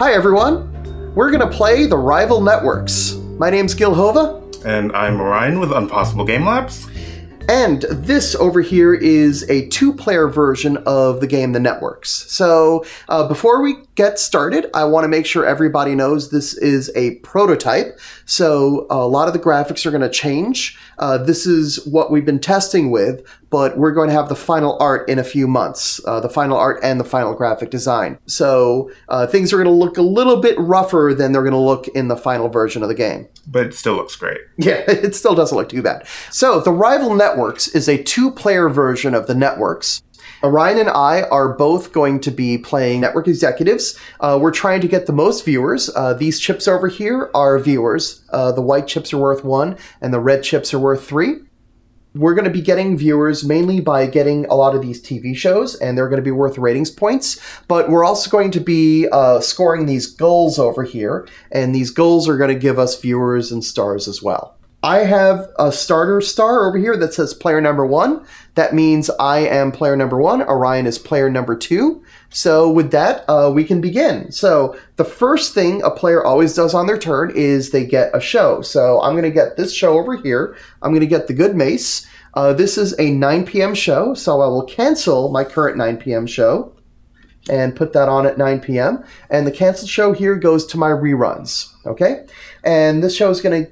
Hi everyone, we're going to play the Rival Networks. My name's Gil Hova. And I'm Ryan with Impossible Game Labs. And this over here is a two-player version of the game The Networks. So before we get started, I want to make sure everybody knows this is a prototype. So a lot of the graphics are going to change. This is what we've been testing with, but we're going to have the final art in a few months, the final art and the final graphic design. So things are going to look a little bit rougher than they're going to look in the final version of the game. But it still looks great. Yeah, it still doesn't look too bad. So the Rival Networks is a two-player version of the Networks. Ryan and I are both going to be playing network executives. We're trying to get the most viewers. These chips over here are viewers. The white chips are worth 1 and the red chips are worth 3. We're going to be getting viewers mainly by getting a lot of these TV shows, and they're going to be worth ratings points. But we're also going to be scoring these goals over here, and these goals are going to give us viewers and stars as well. I have a starter star over here that says player number 1. That means I am player number 1. Orion is player number 2. So with that, we can begin. So the first thing a player always does on their turn is they get a show. So I'm going to get this show over here. I'm going to get the Good Mace. This is a 9 p.m. show, so I will cancel my current 9 p.m. show and put that on at 9 p.m. And the canceled show here goes to my reruns, okay? And this show is going to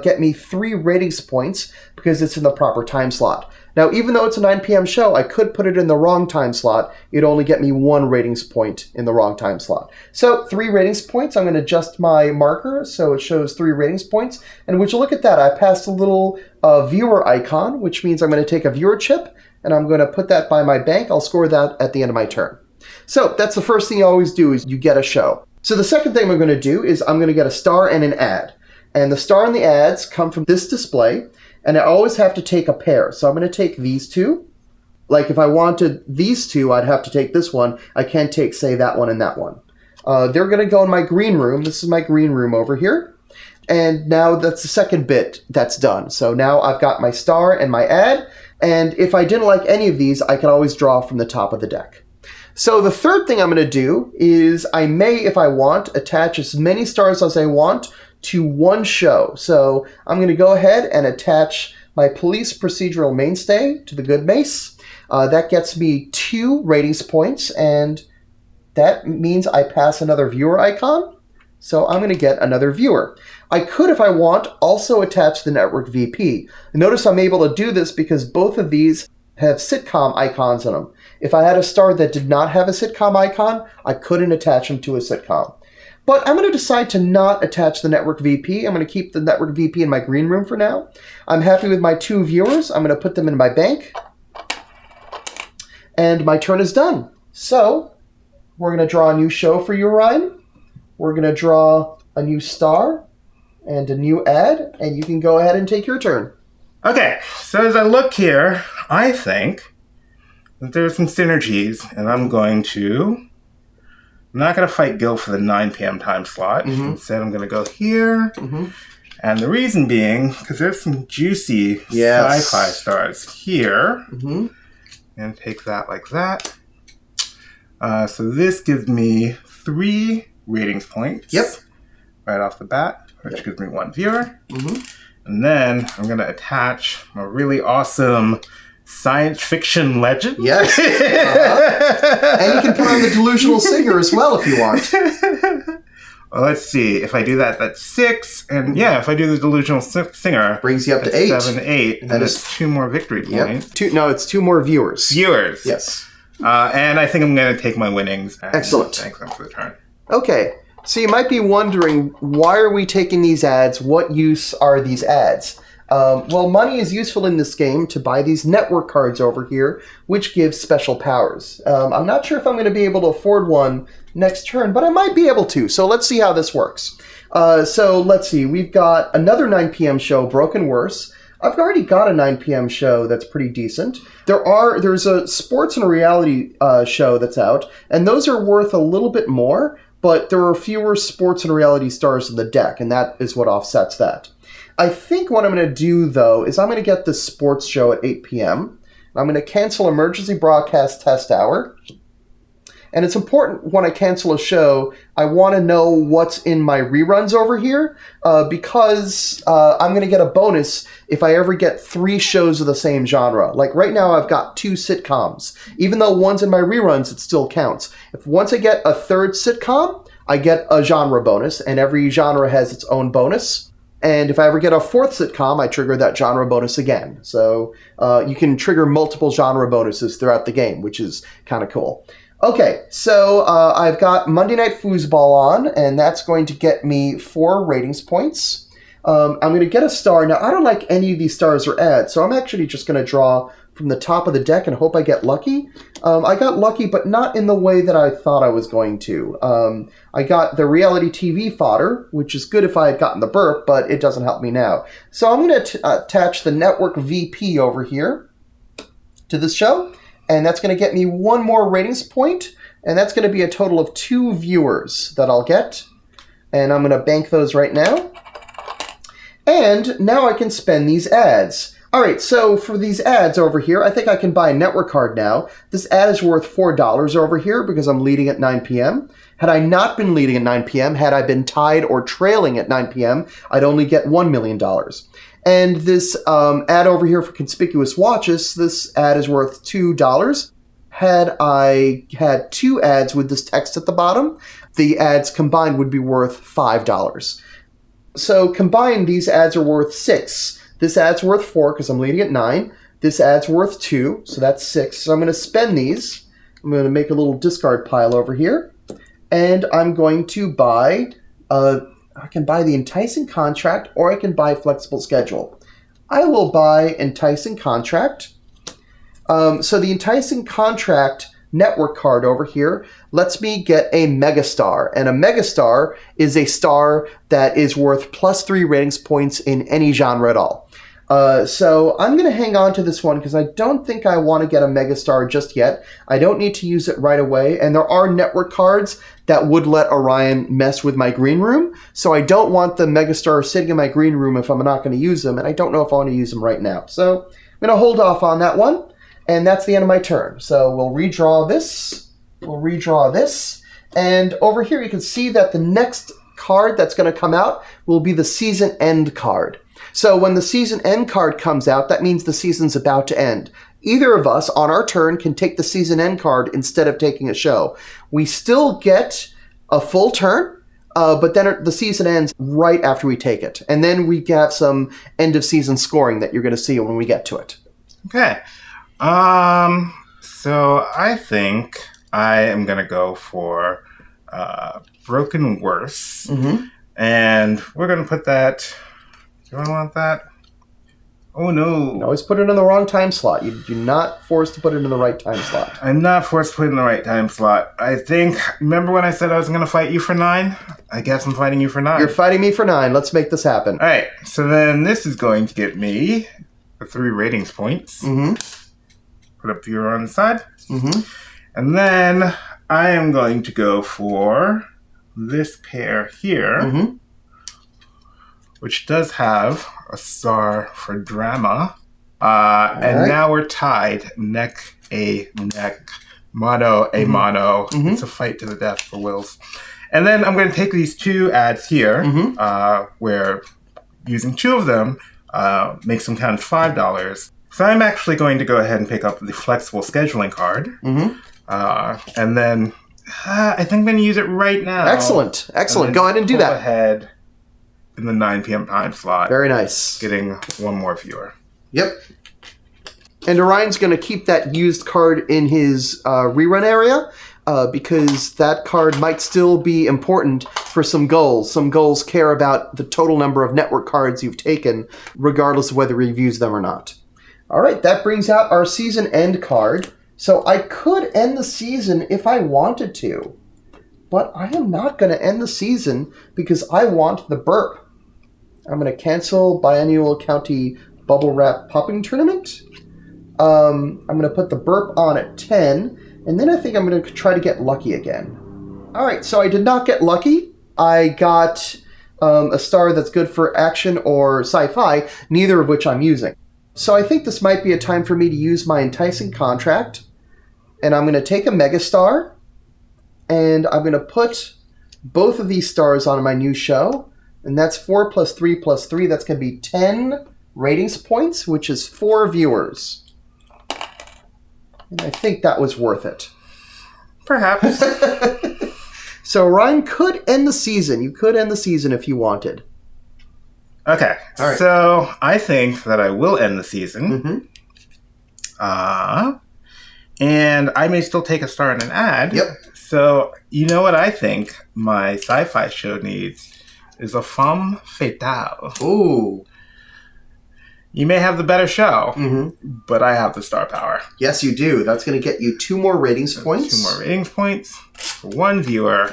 get me 3 ratings points because it's in the proper time slot. Now, even though it's a 9 p.m. show, I could put it in the wrong time slot. It'd only get me 1 ratings point in the wrong time slot. So 3 ratings points. I'm going to adjust my marker so it shows 3 ratings points. And would you look at that? I passed a little viewer icon, which means I'm going to take a viewer chip and I'm going to put that by my bank. I'll score that at the end of my turn. So that's the first thing you always do is you get a show. So the second thing I'm going to do is I'm going to get a star and an ad. And the star and the ads come from this display, and I always have to take a pair. So I'm going to take these 2. Like if I wanted these 2, I'd have to take this one. I can't take, say, that one and that one. They're going to go in my green room. This is my green room over here. And now that's the second bit that's done. So now I've got my star and my ad. And if I didn't like any of these, I can always draw from the top of the deck. So the third thing I'm going to do is I may, if I want, attach as many stars as I want to one show. So I'm going to go ahead and attach my police procedural mainstay to the Good Mace. That gets me 2 ratings points, and that means I pass another viewer icon. So I'm going to get another viewer. I could, if I want, also attach the network VP. Notice I'm able to do this because both of these have sitcom icons in them. If I had a star that did not have a sitcom icon, I couldn't attach them to a sitcom. But I'm going to decide to not attach the network VP. I'm going to keep the network VP in my green room for now. I'm happy with my 2 viewers. I'm going to put them in my bank. And my turn is done. So we're going to draw a new show for you, Ryan. We're going to draw a new star and a new ad. And you can go ahead and take your turn. Okay, so as I look here, I think that there's some synergies, and I'm not going to fight Gil for the 9 p.m. time slot. Mm-hmm. Instead, I'm going to go here. Mm-hmm. And the reason being, because there's some juicy sci-fi stars here. Mm-hmm. And take that like that. So this gives me 3 ratings points. Yep. Right off the bat, which gives me 1 viewer. Mm-hmm. And then I'm going to attach a really awesome science fiction legend. Yes. And you can put on the delusional singer as well if you want. Well, let's see. If I do that, that's 6. And yeah, if I do the delusional singer, brings you up to 8. 7, 8. And that's 2 more victory points. Yep. It's 2 more viewers. Viewers. Yes. And I think I'm going to take my winnings. Excellent. Thank them for the turn. Okay. So you might be wondering, why are we taking these ads? What use are these ads? Well, money is useful in this game to buy these network cards over here, which give special powers. I'm not sure if I'm going to be able to afford one next turn, but I might be able to. So let's see how this works. So let's see. We've got another 9 p.m. show, Broken Worse. I've already got a 9 p.m. show that's pretty decent. There's a sports and reality show that's out, and those are worth a little bit more, but there are fewer sports and reality stars in the deck, and that is what offsets that. I think what I'm going to do, though, is I'm going to get this sports show at 8 p.m. I'm going to cancel emergency broadcast test hour, And it's important when I cancel a show, I want to know what's in my reruns over here because I'm going to get a bonus if I ever get 3 shows of the same genre. Like right now I've got 2 sitcoms. Even though one's in my reruns, it still counts. If once I get a 3rd sitcom, I get a genre bonus, and every genre has its own bonus. And if I ever get a 4th sitcom, I trigger that genre bonus again. So you can trigger multiple genre bonuses throughout the game, which is kind of cool. Okay, so I've got Monday Night Foosball on, and that's going to get me 4 ratings points. I'm going to get a star. Now, I don't like any of these stars or ads, so I'm actually just going to draw from the top of the deck and hope I get lucky. I got lucky, but not in the way that I thought I was going to. I got the reality TV fodder, which is good if I had gotten the burp, but it doesn't help me now. So I'm going to attach the network VP over here to this show, and that's going to get me 1 more ratings point, and that's going to be a total of 2 viewers that I'll get. And I'm going to bank those right now. And now I can spend these ads. All right, so for these ads over here, I think I can buy a network card now. This ad is worth $4 over here because I'm leading at 9 p.m. Had I not been leading at 9 p.m., had I been tied or trailing at 9 p.m., I'd only get $1 million. And this ad over here for conspicuous watches, this ad is worth $2. Had I had 2 ads with this text at the bottom, the ads combined would be worth $5. So combined, these ads are worth $6. This ad's worth 4 because I'm leading at 9. This ad's worth 2, so that's 6. So I'm going to spend these. I'm going to make a little discard pile over here. And I'm going to buy, I can buy the Enticing Contract or I can buy Flexible Schedule. I will buy Enticing Contract. So the Enticing Contract network card over here lets me get a megastar, and a megastar is a star that is worth +3 ratings points in any genre at all. So I'm going to hang on to this one because I don't think I want to get a megastar just yet. I don't need to use it right away, and there are network cards that would let Orion mess with my green room, so I don't want the megastar sitting in my green room if I'm not going to use them, and I don't know if I want to use them right now. So I'm going to hold off on that one. And that's the end of my turn. So we'll redraw this. And over here you can see that the next card that's going to come out will be the season end card. So when the season end card comes out, that means the season's about to end. Either of us on our turn can take the season end card instead of taking a show. We still get a full turn, but then the season ends right after we take it. And then we have some end of season scoring that you're going to see when we get to it. Okay. So I think I am going to go for Broken Worse. Mm-hmm. And we're going to put that... Do I want that? Oh, no. You always put it in the wrong time slot. You're not forced to put it in the right time slot. I'm not forced to put it in the right time slot. I think... Remember when I said I was going to fight you for 9? I guess I'm fighting you for 9. You're fighting me for 9. Let's make this happen. All right. So then this is going to get me 3 ratings points. Mm-hmm. Put up viewer on the side. Mm-hmm. And then I am going to go for this pair here, mm-hmm. which does have a star for drama. And right. Now we're tied neck a neck, mano a mano. Mm-hmm. It's a fight to the death for Wills. And then I'm going to take these 2 ads here, mm-hmm. Where using 2 of them makes them count $5. So I'm actually going to go ahead and pick up the flexible scheduling card. Mm-hmm. And then I think I'm going to use it right now. Excellent. Go ahead and do that. Go ahead in the 9 p.m. time slot. Very nice. Getting 1 more viewer. Yep. And Orion's going to keep that used card in his rerun area because that card might still be important for some goals. Some goals care about the total number of network cards you've taken, regardless of whether you've used them or not. All right, that brings out our season end card. So I could end the season if I wanted to, but I am not going to end the season because I want the burp. I'm going to cancel Biennial County Bubble Wrap Popping Tournament. I'm going to put the burp on at 10, and then I think I'm going to try to get lucky again. All right, so I did not get lucky. I got a star that's good for action or sci-fi, neither of which I'm using. So I think this might be a time for me to use my Enticing Contract, and I'm going to take a megastar, And I'm going to put both of these stars on my new show. And that's 4 plus 3 plus 3. That's going to be 10 ratings points, which is 4 viewers. And I think that was worth it. Perhaps. So Ryan could end the season. You could end the season if you wanted. Okay. All right. So I think that I will end the season. And I may still take a star and an ad. Yep. So you know what I think my sci-fi show needs is a femme fatale. Ooh. You may have the better show, but I have the star power. Yes, you do. That's going to get you 2 more ratings points. 2 more ratings points for 1 viewer,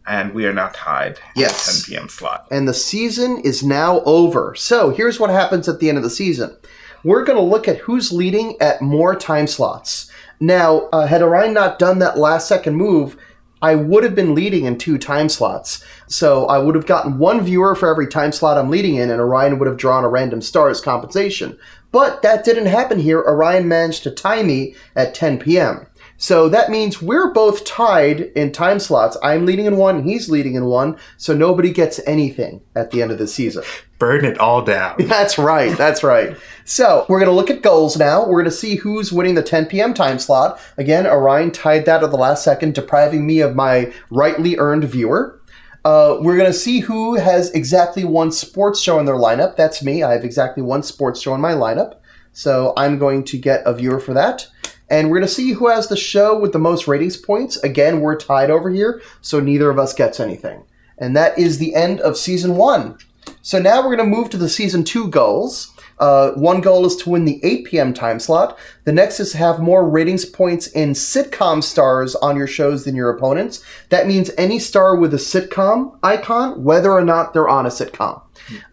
and we are now tied at the 10 p.m. slot. And the season is now over. So here's what happens at the end of the season. We're going to look at who's leading at more time slots. Now, had Orion not done that last second move, I would have been leading in 2 time slots. So I would have gotten 1 viewer for every time slot I'm leading in, and Orion would have drawn a random star as compensation. But that didn't happen here. Orion managed to tie me at 10 p.m. So that means we're both tied in time slots. I'm leading in 1, he's leading in 1, so nobody gets anything at the end of the season. Burn it all down. That's right, that's right. So we're going to look at goals now. We're going to see who's winning the 10 p.m. time slot. Again, Orion tied that at the last second, depriving me of my rightly earned viewer. We're going to see who has exactly 1 sports show in their lineup. That's me. I have exactly 1 sports show in my lineup. So I'm going to get a viewer for that. And we're going to see who has the show with the most ratings points. Again, we're tied over here, so neither of us gets anything. And that is the end of Season 1. So now we're going to move to the Season 2 goals. One goal is to win the 8 p.m. time slot. The next is to have more ratings points in sitcom stars on your shows than your opponents. That means any star with a sitcom icon, whether or not they're on a sitcom.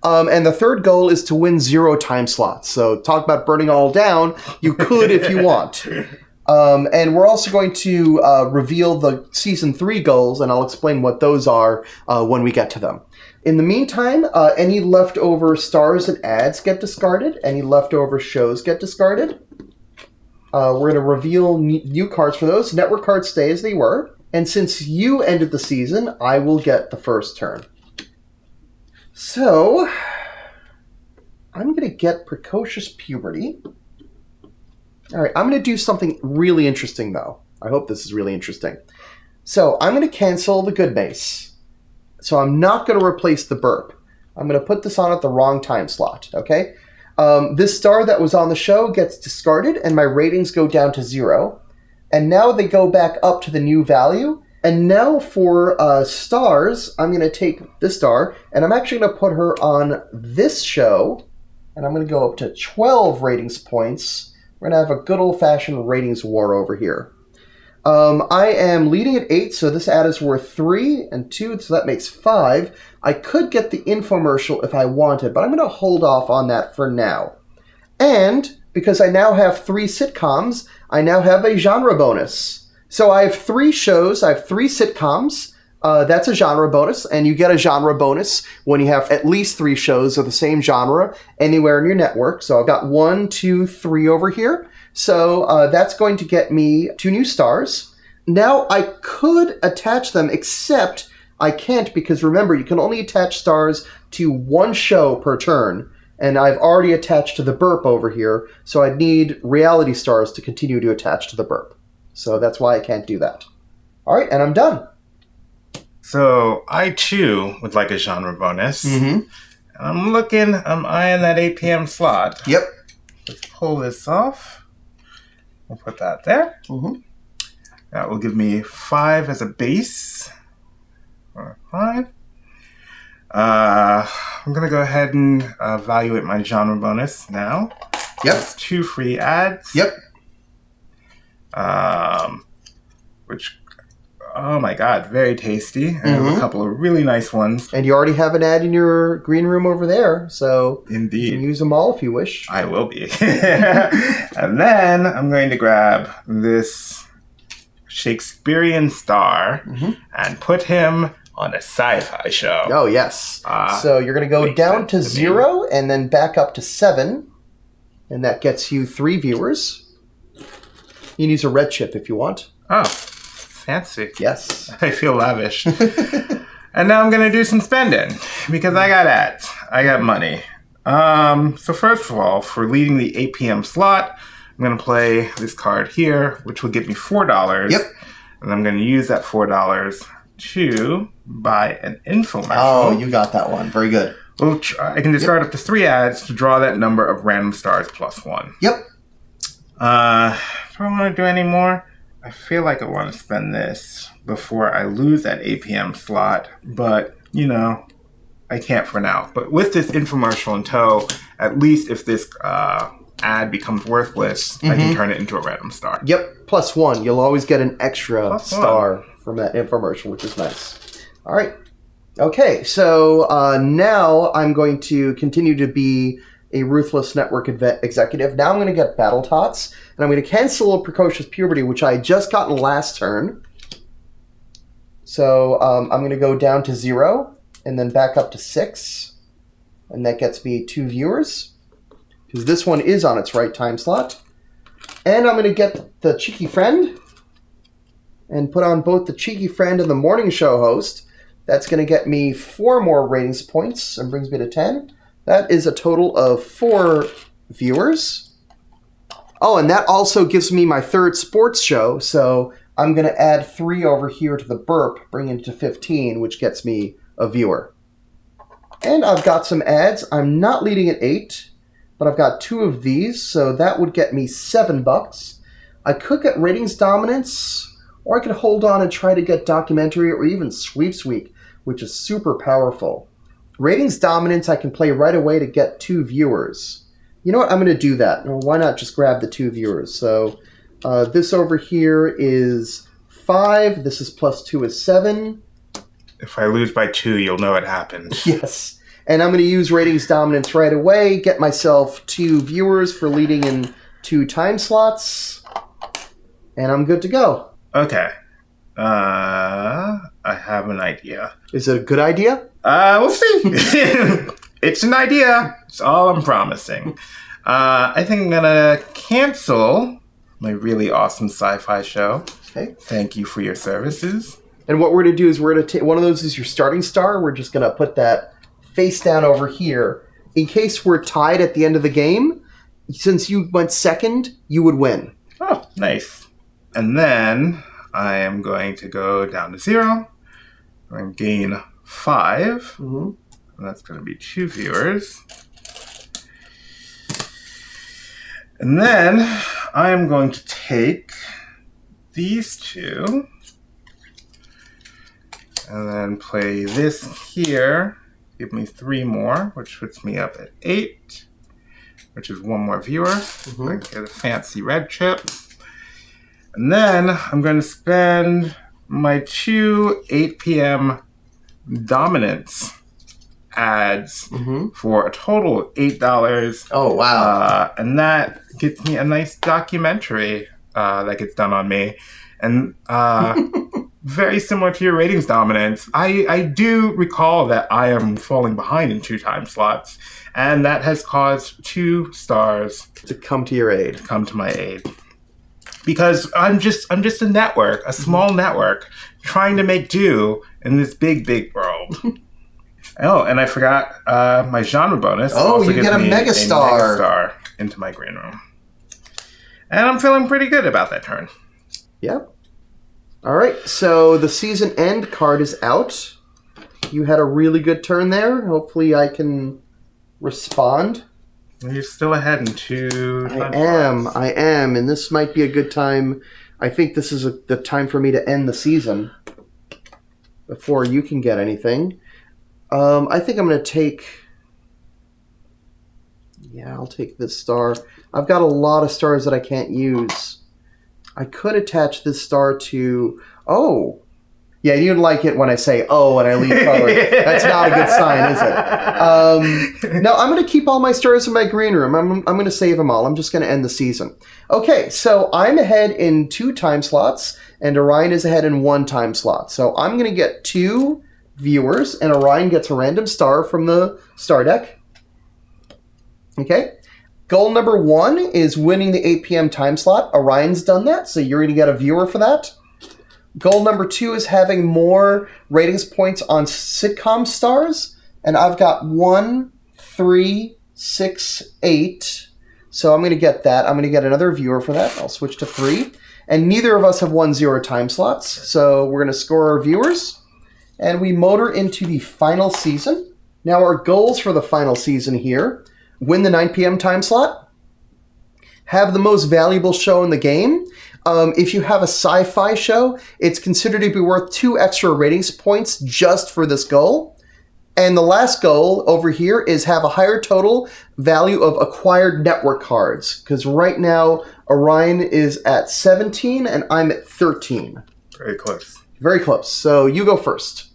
And the third goal is to win 0 time slots. So talk about burning all down. You could if you want. And we're also going to reveal the Season 3 goals, and I'll explain what those are when we get to them. In the meantime, any leftover stars and ads get discarded. Any leftover shows get discarded. We're going to reveal new cards for those. Network cards stay as they were. And since you ended the season, I will get the first turn. So, I'm going to get Precocious Puberty. All right, I'm going to do something really interesting, though. I hope this is really interesting. So, I'm going to cancel the Good Mace. So, I'm not going to replace the Burp. I'm going to put this on at the wrong time slot, okay? This star that was on the show gets discarded, and my ratings go down to 0. And now they go back up to the new value. And now for stars, I'm going to take this star, and I'm actually going to put her on this show, and I'm going to go up to 12 ratings points. We're going to have a good old-fashioned ratings war over here. I am leading at 8, so this ad is worth 3 and 2, so that makes 5. I could get the infomercial if I wanted, but I'm going to hold off on that for now. And because I now have 3 sitcoms, I now have a genre bonus. So I have 3 shows, I have 3 sitcoms, that's a genre bonus, and you get a genre bonus when you have at least 3 shows of the same genre anywhere in your network. So I've got 1, 2, 3 over here. So that's going to get me 2 new stars. Now I could attach them, except I can't because remember, you can only attach stars to 1 show per turn. And I've already attached to the Burp over here, so I'd need reality stars to continue to attach to the Burp. So that's why I can't do that. All right, and I'm done. So I, too, would like a genre bonus. I'm eyeing that 8 p.m. slot. Yep. Let's pull this off. We'll put that there. That will give me 5 as a base. 5. I'm going to go ahead and evaluate my genre bonus now. Yep. That's 2 free ads. Yep. Which, oh my god, very tasty. I have a couple of really nice ones. And you already have an ad in your green room over there, so indeed, you can use them all if you wish. I will be. And then I'm going to grab this Shakespearean star and put him on a sci-fi show. Oh, yes. So you're going to go down to 0 and then back up to 7, and that gets you 3 viewers. You can use a red chip if you want. Oh. fancy. Yes. I feel lavish. And now I'm going to do some spending because I got ads. I got money. So first of all, for leading the 8 p.m. slot, I'm going to play this card here, which will give me $4. Yep. And I'm going to use that $4 to buy an infomercial. Oh, you got that one. Very good. Which I can discard up to 3 ads to draw that number of random stars plus 1. Yep. Do I want to do any more? I feel like I want to spend this before I lose that 8 p.m. slot, but, you know, I can't for now. But with this infomercial in tow, at least if this ad becomes worthless, I can turn it into a random star. Yep, plus 1. You'll always get an extra star from that infomercial, which is nice. All right. Okay, so now I'm going to continue to be a ruthless network executive. Now I'm going to get Battle Tots, and I'm going to cancel a Precocious Puberty, which I just got in last turn. So I'm going to go down to 0, and then back up to 6, and that gets me 2 viewers, because this one is on its right time slot. And I'm going to get the Cheeky Friend, and put on both the Cheeky Friend and the Morning Show host. That's going to get me 4 more ratings points, and brings me to 10. That is a total of 4 viewers. Oh, and that also gives me my 3rd sports show, so I'm going to add 3 over here to the burp, bringing it to 15, which gets me a viewer. And I've got some ads. I'm not leading at 8, but I've got 2 of these, so that would get me $7. I could get ratings dominance, or I could hold on and try to get documentary or even sweeps week, which is super powerful. Ratings dominance I can play right away to get 2 viewers. You know what? I'm going to do that. Well, why not just grab the 2 viewers? So this over here is 5. This is plus 2 is 7. If I lose by 2, you'll know it happened. Yes. And I'm going to use ratings dominance right away, get myself 2 viewers for leading in 2 time slots, and I'm good to go. Okay. I have an idea. Is it a good idea? We'll see. It's an idea. It's all I'm promising. I think I'm going to cancel my really awesome sci-fi show. Okay. Thank you for your services. And what we're going to do is we're going to take one of those is your starting star. We're just going to put that face down over here. In case we're tied at the end of the game, since you went second, you would win. Oh, nice. And then I am going to go down to 0. I'm going to gain 5. Mm-hmm. And that's going to be 2 viewers. And then I am going to take these 2 and then play this here. Give me 3 more, which puts me up at 8, which is 1 more viewer. Mm-hmm. I can get a fancy red chip. And then I'm going to spend my 2 8 p.m. dominance ads for a total of $8. Oh, wow. And that gets me a nice documentary that gets done on me. And very similar to your ratings dominance, I do recall that I am falling behind in 2 time slots. And that has caused 2 stars to come to your aid. Come to my aid. Because I'm just a network, a small network, trying to make do in this big, big world. Oh, and I forgot my genre bonus. Oh, you get a megastar. A megastar into my green room. And I'm feeling pretty good about that turn. Yep. All right, so the season end card is out. You had a really good turn there. Hopefully I can respond. You're still ahead in 2 I am, and this might be a good time. I think this is the time for me to end the season before you can get anything. I think I'm going to take... Yeah, I'll take this star. I've got a lot of stars that I can't use. I could attach this star to... Oh! Yeah, you'd like it when I say, oh, and I leave color. That's not a good sign, is it? No, I'm going to keep all my stars in my green room. I'm going to save them all. I'm just going to end the season. Okay, so I'm ahead in 2 time slots, and Orion is ahead in 1 time slot. So I'm going to get 2 viewers, and Orion gets a random star from the star deck. Okay. Goal number 1 is winning the 8 p.m. time slot. Orion's done that, so you're going to get a viewer for that. Goal number 2 is having more ratings points on sitcom stars. And I've got 1, 3, 6, 8. So I'm going to get that. I'm going to get another viewer for that. I'll switch to 3. And neither of us have 1-0 time slots. So we're going to score our viewers. And we motor into the final season. Now our goals for the final season here: win the 9 p.m. time slot, have the most valuable show in the game. If you have a sci-fi show, it's considered to be worth 2 extra ratings points just for this goal. And the last goal over here is have a higher total value of acquired network cards. Because right now, Orion is at 17 and I'm at 13. Very close. Very close. So you go first,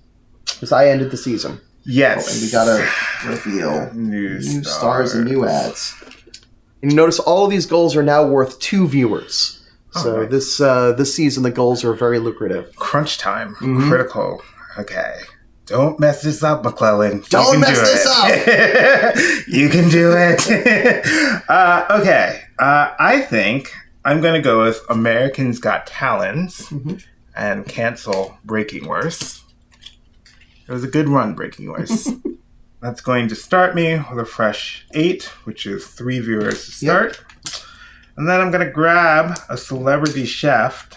because I ended the season. Yes. Oh, and we gotta reveal new stars and new ads. And you notice all of these goals are now worth 2 viewers. So nice. this season the goals are very lucrative. Crunch time. Critical. Okay. Don't mess this up, McClellan. Don't mess this up! You can do it. Okay. I think I'm going to go with Americans Got Talents and cancel Breaking Worse. It was a good run, Breaking Worse. That's going to start me with a fresh 8, which is 3 viewers to start. Yep. And then I'm going to grab a celebrity chef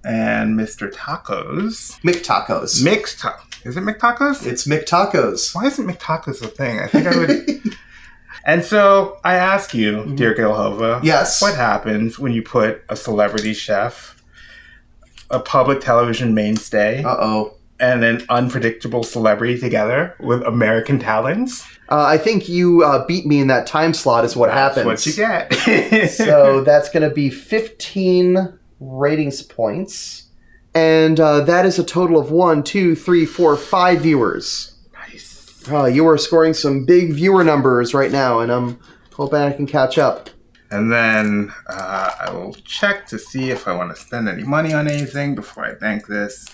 and Mr. Tacos. McTacos. Is it McTacos? It's McTacos. Why isn't McTacos a thing? I think I would... And so I ask you, dear Gilhova, yes, what happens when you put a celebrity chef, a public television mainstay, and an unpredictable celebrity together with American talents? I think you beat me in that time slot is what happens. That's what you get. So that's going to be 15 ratings points. And that is a total of 1, 2, 3, 4, 5 viewers. Nice. You are scoring some big viewer numbers right now, and I'm hoping I can catch up. And then I will check to see if I want to spend any money on anything before I bank this.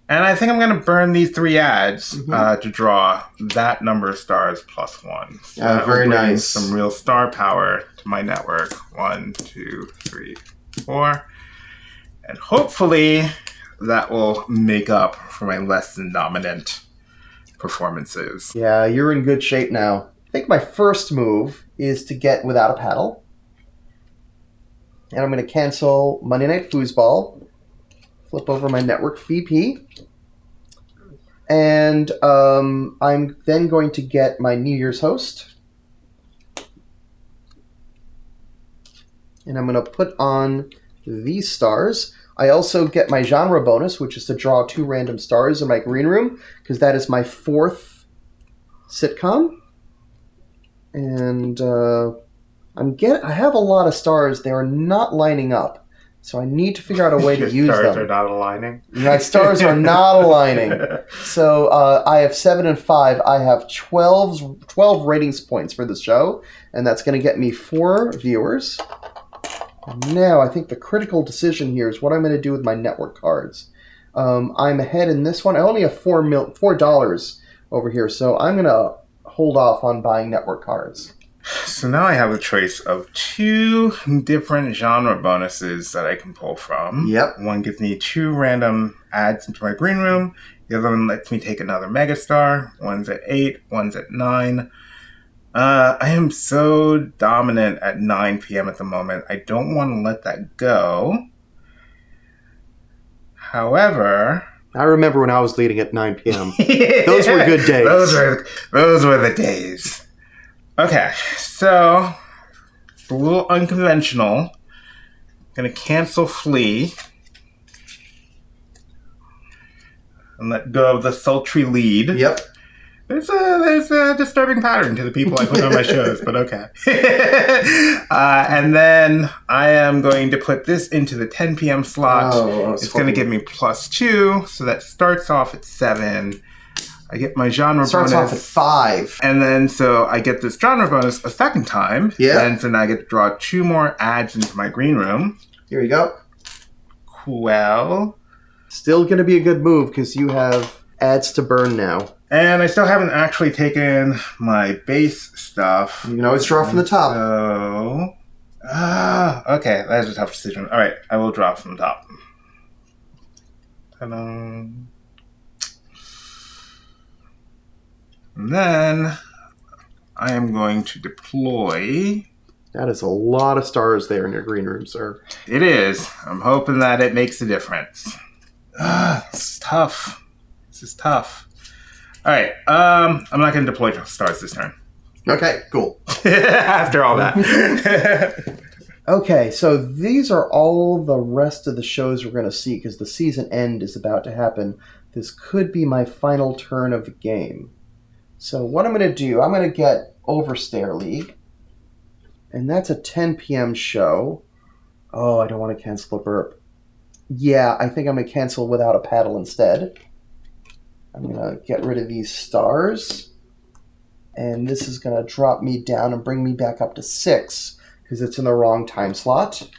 And I think I'm going to burn these 3 ads to draw that number of stars plus 1. So very nice. Some real star power to my network. 1, 2, 3, 4. And hopefully that will make up for my less than dominant performances. Yeah, you're in good shape now. I think my first move is to get without a paddle. And I'm going to cancel Monday Night Foosball. Flip over my network VP. And I'm then going to get my New Year's host. And I'm going to put on these stars. I also get my genre bonus, which is to draw 2 random stars in my green room, because that is my 4th sitcom. And I have a lot of stars. They are not lining up, so I need to figure out a way to use them. Stars are not aligning? My stars are not aligning. So I have 7 and 5. I have 12 ratings points for the show, and that's going to get me 4 viewers. Now, I think the critical decision here is what I'm going to do with my network cards. I'm ahead in this one. I only have $4 over here, so I'm going to hold off on buying network cards. So now I have a choice of 2 different genre bonuses that I can pull from. Yep. One gives me 2 random ads into my green room. The other one lets me take another megastar. One's at 8, one's at 9. I am so dominant at 9 p.m. at the moment. I don't want to let that go. However, I remember when I was leading at 9 p.m. Those were good days. Those were the days. Okay, so it's a little unconventional. I'm going to cancel Flea and let go of the sultry lead. Yep. There's a disturbing pattern to the people I put on my shows, but okay. And then I am going to put this into the 10 p.m. slot. It's going to give me +2, so that starts off at 7. I get my genre bonus. Starts off at 5. And then so I get this genre bonus a second time. Yeah. And so now I get to draw 2 more ads into my green room. Here you go. Well. Still going to be a good move because you have ads to burn now. And I still haven't actually taken my base stuff. You can always draw from the top. So, okay, that's a tough decision. All right, I will draw from the top. Ta-da. And then I am going to deploy. That is a lot of stars there in your green room, sir. It is. I'm hoping that it makes a difference. This is tough. This is tough. All right. I'm not going to deploy stars this turn. Okay, cool. After all that. Okay, so these are all the rest of the shows we're going to see because the season end is about to happen. This could be my final turn of the game. So what I'm going to do, I'm going to get Overstare League. And that's a 10 p.m. show. Oh, I don't want to cancel a burp. Yeah, I think I'm going to cancel without a paddle instead. I'm going to get rid of these stars. And this is going to drop me down and bring me back up to 6 because it's in the wrong time slot.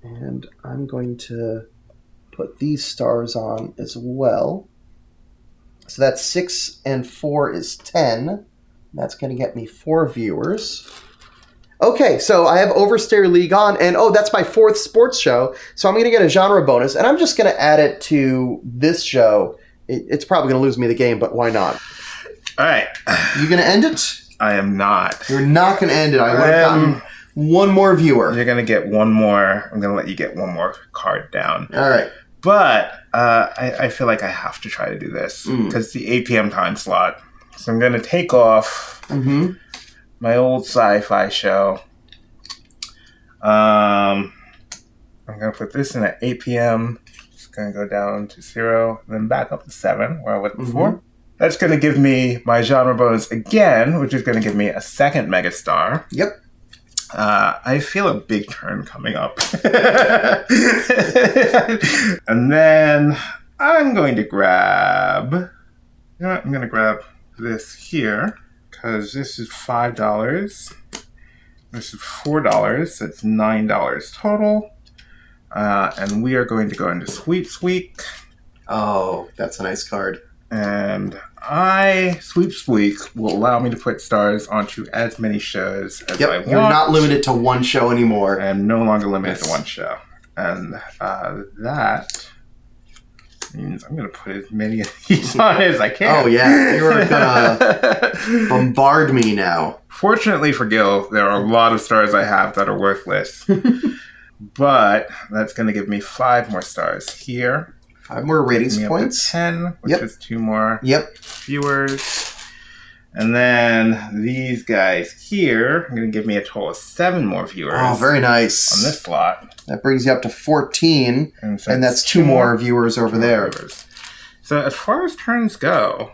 And I'm going to put these stars on as well. So that's 6 and 4 is 10. That's going to get me 4 viewers. Okay, so I have Overstare League on, and that's my 4th sports show, so I'm going to get a genre bonus, and I'm just going to add it to this show. It's probably going to lose me the game, but why not? All right. You going to end it? I am not. You're not going to end it. I would have gotten one more viewer. You're going to get one more. I'm going to let you get one more card down. All right. But I feel like I have to try to do this because it's the 8 p.m. time slot. So I'm going to take off my old sci-fi show. I'm going to put this in at 8 p.m. It's going to go down to 0, then back up to 7, where I was before. That's going to give me my genre bonus again, which is going to give me a second megastar. Yep. I feel a big turn coming up. And then I'm going to grab... You know what? I'm going to grab this here, because this is $5. This is $4. That's $9 total. And we are going to go into Sweeps Week. Oh, that's a nice card. And Sweeps Week will allow me to put stars onto as many shows as I want. You're not limited to one show anymore. I'm no longer limited to one show. And that means I'm going to put as many of these on as I can. Oh, yeah. You're going to bombard me now. Fortunately for Gil, there are a lot of stars I have that are worthless. But that's going to give me 5 more stars here. 5 more ratings points. 10, which is 2 more viewers. And then these guys here are going to give me a total of 7 more viewers. Oh, very nice. On this slot. That brings you up to 14. And that's 2 more viewers over there. So as far as turns go...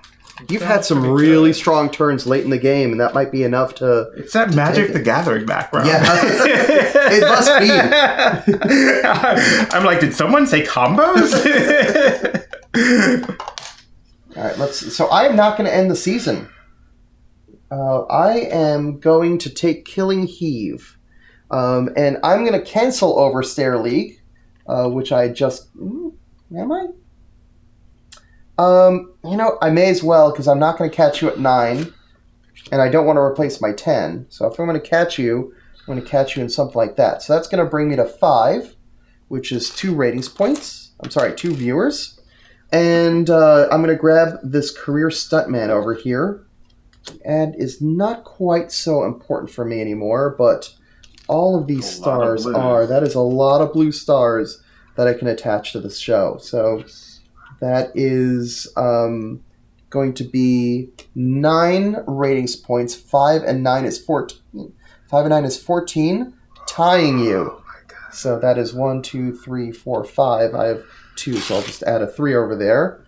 You've had some really strong turns late in the game, and that might be enough to... It's that Magic the Gathering background. Yeah. It must be. I'm like, did someone say combos? All right, so I am not going to end the season. I am going to take Killing Heave. And I'm going to cancel Overstare League, which I just... Am I? I may as well, because I'm not going to catch you at 9, and I don't want to replace my 10. So if I'm going to catch you, I'm going to catch you in something like that. So that's going to bring me to 5, which is 2 ratings points. I'm sorry, 2 viewers. And I'm going to grab this Career Stuntman over here. And is not quite so important for me anymore, but all of these stars are. That is a lot of blue stars that I can attach to this show. So... That is going to be 9 ratings points. 5 and 9 is 14. 5 and 9 is 14, tying you. Oh my God. So that is 1, 2, 3, 4, 5. I have 2, so I'll just add a 3 over there.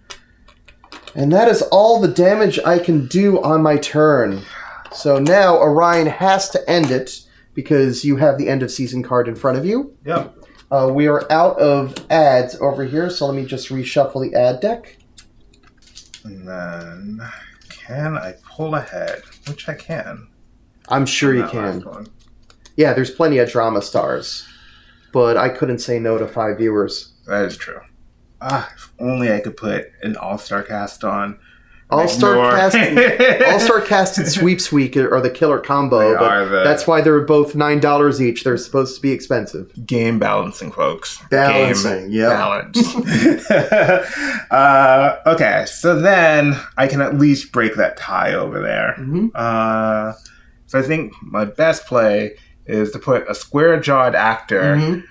And that is all the damage I can do on my turn. So now Orion has to end it because you have the end of season card in front of you. Yep. We are out of ads over here, so let me just reshuffle the ad deck. And then, can I pull ahead? Which I can. I'm sure you can. Yeah, there's plenty of drama stars. But I couldn't say no to 5 viewers. That is true. If only I could put an all-star cast on All-Star Cast and Sweeps Week are the killer combo, that's why they're both $9 each. They're supposed to be expensive. Game balancing, folks. Balancing, balance. Okay, so then I can at least break that tie over there. So I think my best play is to put a square-jawed actor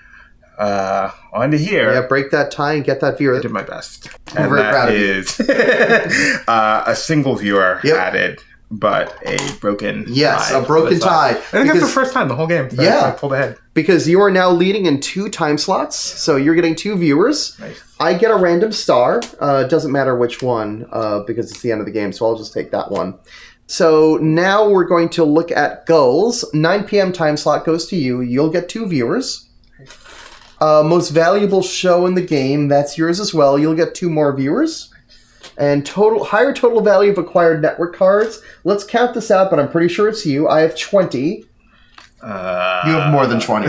onto here. Yeah, break that tie and get that viewer. I did my best. I'm very proud of you. A single viewer added, but a broken tie. A broken tie. I think that's the first time the whole game. So I pulled ahead. Because you are now leading in 2 time slots, so you're getting 2 viewers. Nice. I get a random star. It doesn't matter which one, because it's the end of the game, so I'll just take that one. So now we're going to look at goals. 9 p.m. time slot goes to you. You'll get 2 viewers. Most valuable show in the game, that's yours as well. You'll get 2 more viewers. And higher total value of acquired network cards. Let's count this out, but I'm pretty sure it's you. I have 20. You have more than 20.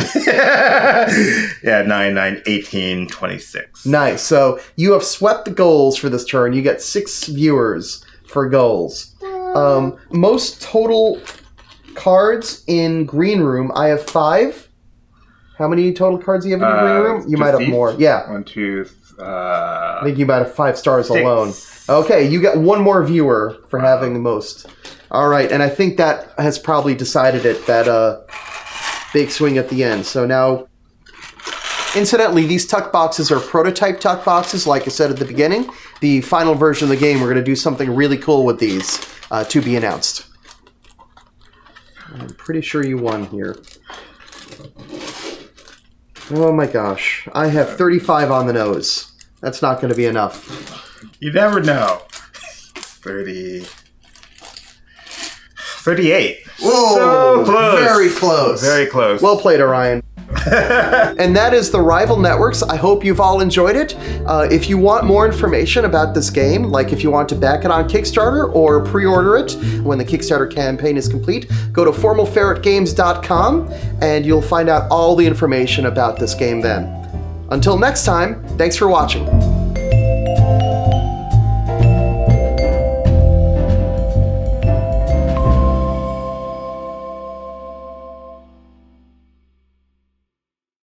9, 18, 26. Nice. So you have swept the goals for this turn. You get 6 viewers for goals. Most total cards in Green Room, I have 5. How many total cards do you have in your green room? You might have more. Yeah. 1, 2, I think you might have 5 stars 6. alone. Okay, you get 1 more viewer for having the most. All right, and I think that has probably decided it, that big swing at the end. So now, incidentally, these tuck boxes are prototype tuck boxes, like I said at the beginning. The final version of the game, we're going to do something really cool with these to be announced. I'm pretty sure you won here. Oh my gosh. I have 35 on the nose. That's not going to be enough. You never know. 38. Whoa! So close. Very close. Very close. Well played, Orion. And that is the Rival Networks. I hope you've all enjoyed it. If you want more information about this game, like if you want to back it on Kickstarter or pre-order it when the Kickstarter campaign is complete, go to formalferretgames.com and you'll find out all the information about this game then. Until next time, thanks for watching.